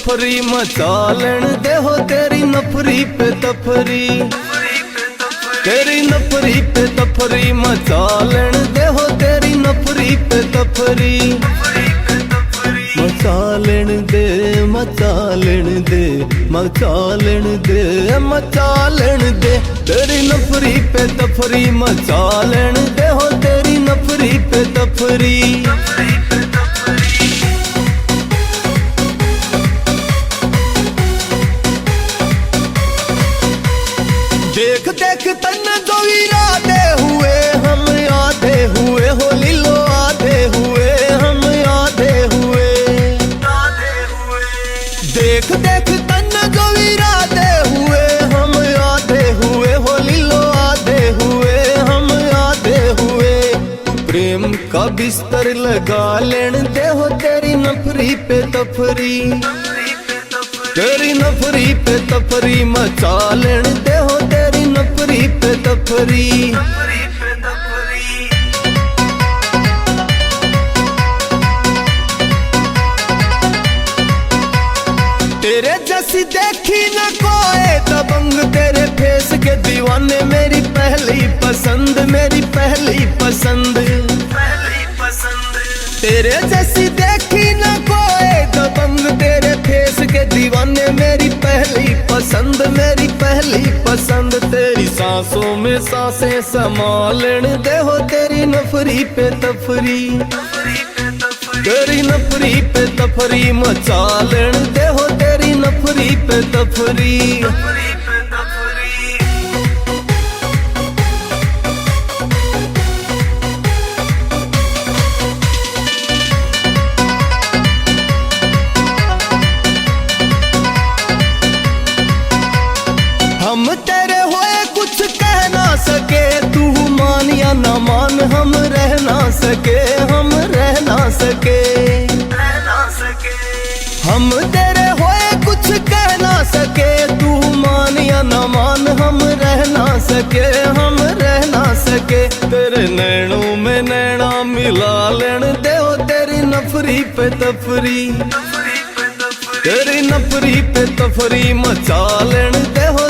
तफरी मचा लेन दे हो तेरी नफरी पे तफरी, तेरी नफरी पे तफरी मचा लेन दे हो तेरी नफरी पे तफरी। मचा लेन दे मचा लेन दे मचा लेन दे मचा लेन दे तेरी नफरी पे तफरी मचा लेन दे हो तेरी नफरी पे तफरी। देख देख तन जो इरादे हुए हम आधे हुए हो लीलो आधे हुए हम आधे हुए। देख देख तन जो इरादे हुए हम आधे हुए हो लीलो आधे हुए हम आधे हुए। प्रेम का बिस्तर लगा लेन दे हो तेरी नफरी पे तफरी, तेरी नफरी पे तफरी मचा लेन दे हो तेरी नफरी पे तफरी। तेरे जैसी देखी न कोई दबंग तेरे फेस के दीवाने मेरी पहली पसंद मेरी पहली पसंद। तेरे जैसी देखी न कोई दबंग तेरे फेस के दीवाने मेरी पहली पसंद मेरी पहली पसंद। तेरी सांसों में सांसें समा लेन दे हो तेरी नफरी पे तफरी, तेरी नफरी पे तफरी मचा लेन दे हो तेरी नफरी पे तफरी। हम तेरे होए कुछ कह ना सके तू मान या ना मान हम रह ना सके हम रह ना सके। हम तेरे होए कुछ कह ना सके तू मान या ना मान हम रह ना सके हम रह ना सके। तेरे नैनों में नैना मिला लेन दे हो तेरी नफरी पे तफरी, तेरी नफरी पे तफरी मचा लेन दे हो